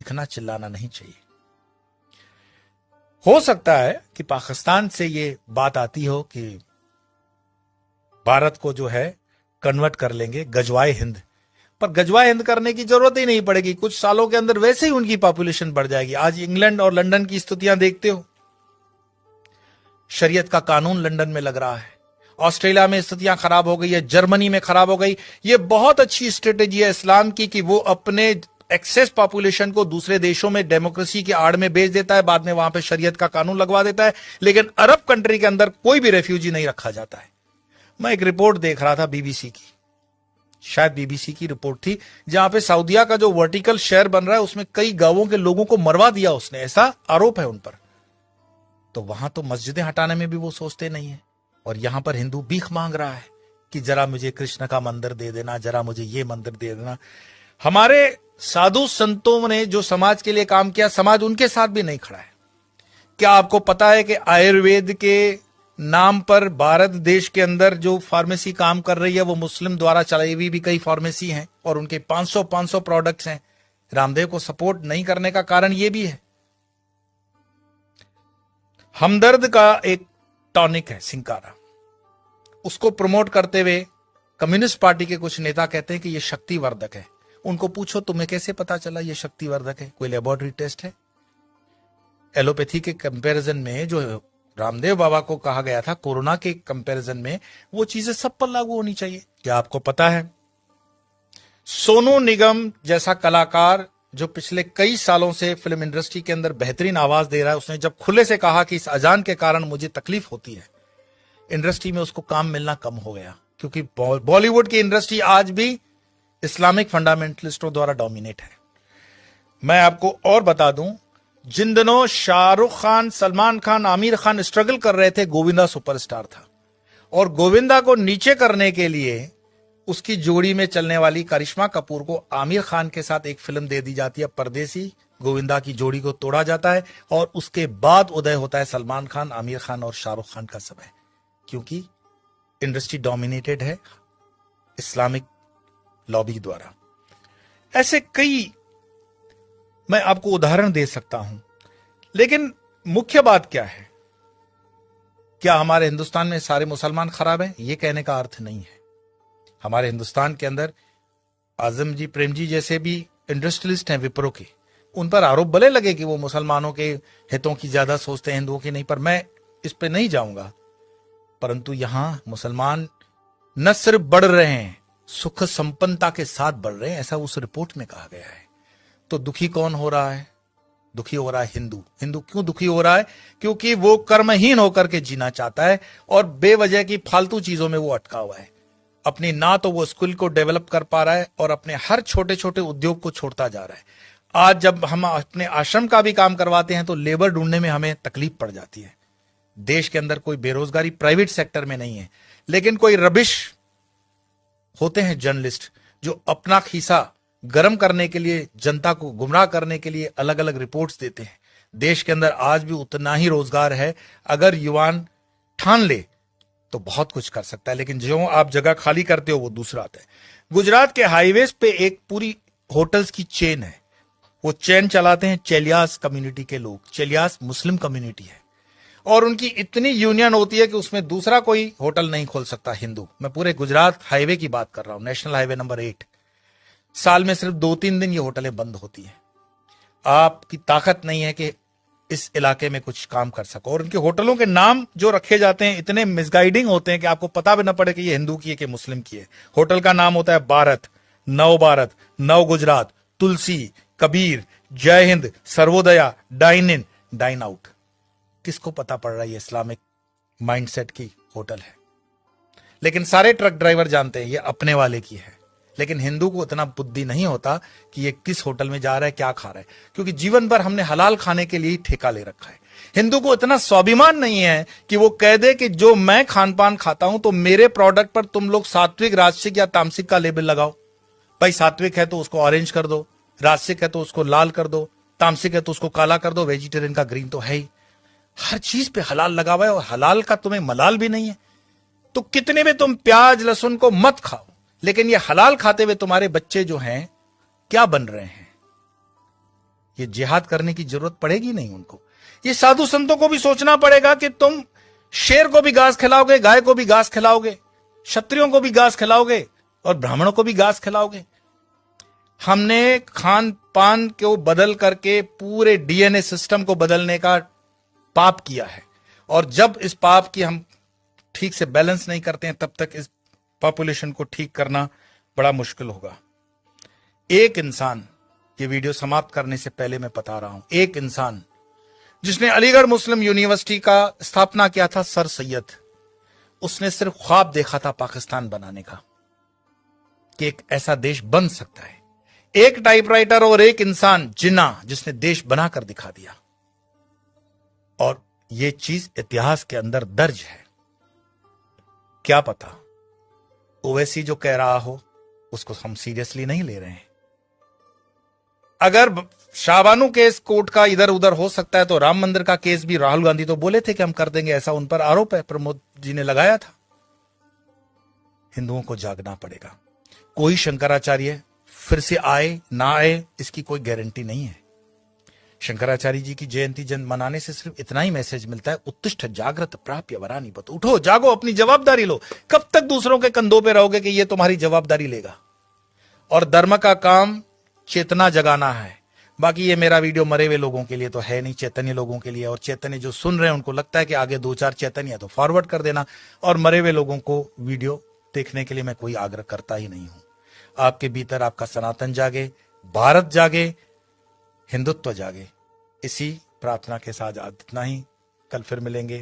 चीखना चिल्लाना नहीं चाहिए। हो सकता है कि पाकिस्तान से ये बात आती हो कि भारत को जो है कन्वर्ट कर लेंगे गजवाए हिंद, पर गजवाए हिंद करने की जरूरत ही नहीं पड़ेगी। कुछ सालों के अंदर वैसे ही उनकी पॉपुलेशन बढ़ जाएगी। आज इंग्लैंड और लंदन की स्थितियां देखते हो, शरीयत का कानून लंदन में लग रहा है, ऑस्ट्रेलिया में स्थितियां खराब हो गई है, जर्मनी में खराब हो गई। ये बहुत अच्छी स्ट्रेटेजी है इस्लाम की कि वो अपने एक्सेस पॉपुलेशन को दूसरे देशों में डेमोक्रेसी की आड़ में भेज देता है, बाद में वहां पे शरीयत का कानून लगवा देता है, लेकिन अरब कंट्री के अंदर कोई भी रेफ्यूजी नहीं रखा जाता है। मैं एक रिपोर्ट देख रहा था बीबीसी की, शायद बीबीसी की रिपोर्ट थी, जहां पे सऊदिया का जो वर्टिकल शहर बन रहा है उसमें कई गांवों के लोगों को मरवा दिया उसने, ऐसा आरोप है उन पर। तो वहां तो मस्जिदें हटाने में भी वो सोचते नहीं है, और यहां पर हिंदू भीख मांग रहा है कि जरा मुझे कृष्ण का मंदिर दे देना, जरा मुझे ये मंदिर दे देना। हमारे साधु संतों ने जो समाज के लिए काम किया, समाज उनके साथ भी नहीं खड़ा है। क्या आपको पता है कि आयुर्वेद के नाम पर भारत देश के अंदर जो फार्मेसी काम कर रही है वो मुस्लिम द्वारा चलाई हुई भी कई फार्मेसी हैं, और उनके 500 प्रोडक्ट्स हैं। रामदेव को सपोर्ट नहीं करने का कारण ये भी है। हमदर्द का एक टॉनिक है सिंकारा, उसको प्रमोट करते हुए कम्युनिस्ट पार्टी के कुछ नेता कहते हैं कि यह शक्तिवर्धक है। उनको पूछो तुम्हें कैसे पता चला यह शक्तिवर्धक है, कोई लेबोरेटरी टेस्ट है? एलोपैथी के कंपैरिजन में जो रामदेव बाबा को कहा गया था कोरोना के कंपैरिजन में, वो चीजें सब पर लागू होनी चाहिए। क्या आपको पता है सोनू निगम जैसा कलाकार जो पिछले कई सालों से फिल्म इंडस्ट्री के अंदर बेहतरीन आवाज दे रहा है, उसने जब खुले से कहा कि इस अजान के कारण मुझे तकलीफ होती है, इंडस्ट्री में उसको काम मिलना कम हो गया, क्योंकि बॉलीवुड की इंडस्ट्री आज भी इस्लामिक फंडामेंटलिस्टों द्वारा डोमिनेट है। मैं आपको और बता दूं, जिन दिनों शाहरुख खान, सलमान खान, आमिर खान स्ट्रगल कर रहे थे, गोविंदा सुपरस्टार था, और गोविंदा को नीचे करने के लिए उसकी जोड़ी में चलने वाली करिश्मा कपूर को आमिर खान के साथ एक फिल्म दे दी जाती है परदेसी। गोविंदा की जोड़ी को तोड़ा जाता है और उसके बाद उदय होता है सलमान खान, आमिर खान और शाहरुख खान का समय, क्योंकि इंडस्ट्री डोमिनेटेड है इस्लामिक लॉबी द्वारा। ऐसे कई मैं आपको उदाहरण दे सकता हूं, लेकिन मुख्य बात क्या है? क्या हमारे हिंदुस्तान में सारे मुसलमान खराब हैं? यह कहने का अर्थ नहीं है। हमारे हिंदुस्तान के अंदर आजम जी, प्रेम जी जैसे भी इंडस्ट्रियलिस्ट हैं विप्रो के, उन पर आरोप भले लगे कि वो मुसलमानों के हितों की ज्यादा सोचते हैं, हिंदुओं की नहीं, पर मैं इस पे नहीं जाऊंगा। परंतु यहां मुसलमान न सिर्फ बढ़ रहे हैं, सुख संपन्नता के साथ बढ़ रहे हैं, ऐसा उस रिपोर्ट में कहा गया है। तो दुखी कौन हो रहा है? दुखी हो रहा है हिंदू। हिंदू क्यों दुखी हो रहा है? क्योंकि वो कर्महीन होकर के जीना चाहता है और बेवजह की फालतू चीजों में वो अटका हुआ है। अपनी ना तो वो स्किल को डेवलप कर पा रहा है और अपने हर छोटे छोटे उद्योग को छोड़ता जा रहा है। आज जब हम अपने आश्रम का भी काम करवाते हैं तो लेबर ढूंढने में हमें तकलीफ पड़ जाती है। देश के अंदर कोई बेरोजगारी प्राइवेट सेक्टर में नहीं है, लेकिन कोई रबिश होते हैं जर्नलिस्ट जो अपना खीसा गर्म करने के लिए, जनता को गुमराह करने के लिए अलग अलग रिपोर्ट्स देते हैं। देश के अंदर आज भी उतना ही रोजगार है, अगर युवान ठान ले तो बहुत कुछ कर सकता है, लेकिन जो आप जगह खाली करते हो वो दूसरा आता है। गुजरात के हाईवेज पे एक पूरी होटल्स की चेन है, वो चेन चलाते हैं चेलियास कम्युनिटी के लोग। चेलियास मुस्लिम कम्युनिटी है और उनकी इतनी यूनियन होती है कि उसमें दूसरा कोई होटल नहीं खोल सकता हिंदू। मैं पूरे गुजरात हाईवे की बात कर रहा हूं, नेशनल हाईवे नंबर 8। साल में सिर्फ 2-3 दिन ये होटलें बंद होती हैं। आपकी ताकत नहीं है कि इस इलाके में कुछ काम कर सको। और उनके होटलों के नाम जो रखे जाते हैं इतने मिसगाइडिंग होते हैं कि आपको पता भी ना पड़े कि ये हिंदू की है कि मुस्लिम की है। होटल का नाम होता है भारत, नव Gujarat, Tulsi, Kabir, Jai Hind, Sarvodaya, dine in, dine out. किसको पता पड़ रहा है ये इस्लामिक माइंडसेट की होटल है? लेकिन सारे ट्रक ड्राइवर जानते हैं ये अपने वाले की है। लेकिन हिंदू को इतना बुद्धि नहीं होता कि ये किस होटल में जा रहा है, क्या खा रहा है, क्योंकि जीवन भर हमने हलाल खाने के लिए ही ठेका ले रखा है। हिंदू को इतना स्वाभिमान नहीं है कि वो कह दे कि जो मैं खान पान खाता हूं तो मेरे प्रोडक्ट पर तुम लोग सात्विक, राजसिक या तामसिक का लेबल लगाओ। भाई सात्विक है तो उसको ऑरेंज कर दो, राजसिक है तो उसको लाल कर दो, तामसिक है तो उसको काला कर दो, वेजिटेरियन का ग्रीन तो है ही। हर चीज पे हलाल लगा हुआ है और हलाल का तुम्हें मलाल भी नहीं है। तो कितने में तुम प्याज लहसुन को मत खाओ, लेकिन ये हलाल खाते हुए तुम्हारे बच्चे जो हैं क्या बन रहे हैं? ये जिहाद करने की जरूरत पड़ेगी नहीं उनको। ये साधु संतों को भी सोचना पड़ेगा कि तुम शेर को भी घास खिलाओगे, गाय को भी घास खिलाओगे, क्षत्रियों को भी घास खिलाओगे और ब्राह्मणों को भी घास खिलाओगे। हमने खान पान को बदल करके पूरे डीएनए सिस्टम को बदलने का पाप किया है, और जब इस पाप की हम ठीक से बैलेंस नहीं करते हैं तब तक इस पॉपुलेशन को ठीक करना बड़ा मुश्किल होगा। एक इंसान, ये वीडियो समाप्त करने से पहले मैं बता रहा हूं, एक इंसान जिसने अलीगढ़ मुस्लिम यूनिवर्सिटी का स्थापना किया था, सर सैयद, उसने सिर्फ ख्वाब देखा था पाकिस्तान बनाने का, कि एक ऐसा देश बन सकता है। एक टाइपराइटर और एक इंसान जिन्ना, जिसने देश बनाकर दिखा दिया, और यह चीज इतिहास के अंदर दर्ज है। क्या पता ओवैसी जो कह रहा हो उसको हम सीरियसली नहीं ले रहे हैं। अगर शाहबानू केस कोर्ट का इधर उधर हो सकता है तो राम मंदिर का केस भी राहुल गांधी तो बोले थे कि हम कर देंगे, ऐसा उन पर आरोप है, प्रमोद जी ने लगाया था। हिंदुओं को जागना पड़ेगा। कोई शंकराचार्य फिर से आए ना आए इसकी कोई गारंटी नहीं है। शंकराचार्य जी की जयंती जन मनाने से सिर्फ इतना ही मैसेज मिलता है, उत्तिष्ठ जागृत प्राप्य वरानी बत, उठो जागो, अपनी जवाबदारी लो। कब तक दूसरों के कंधों पे रहोगे कि ये तुम्हारी जवाबदारी लेगा? और धर्म का काम चेतना जगाना है। बाकी ये मेरा वीडियो मरे हुए लोगों के लिए तो है नहीं, चैतन्य लोगों के लिए। और चैतन्य जो सुन रहे हैं उनको लगता है कि आगे 2-4 चैतन्य है तो फॉरवर्ड कर देना, और मरे हुए लोगों को वीडियो देखने के लिए मैं कोई आग्रह करता ही नहीं हूं। आपके भीतर आपका सनातन जागे, भारत जागे, हिंदुत्व जागे। इसी प्रार्थना के साथ इतना ही। कल फिर मिलेंगे।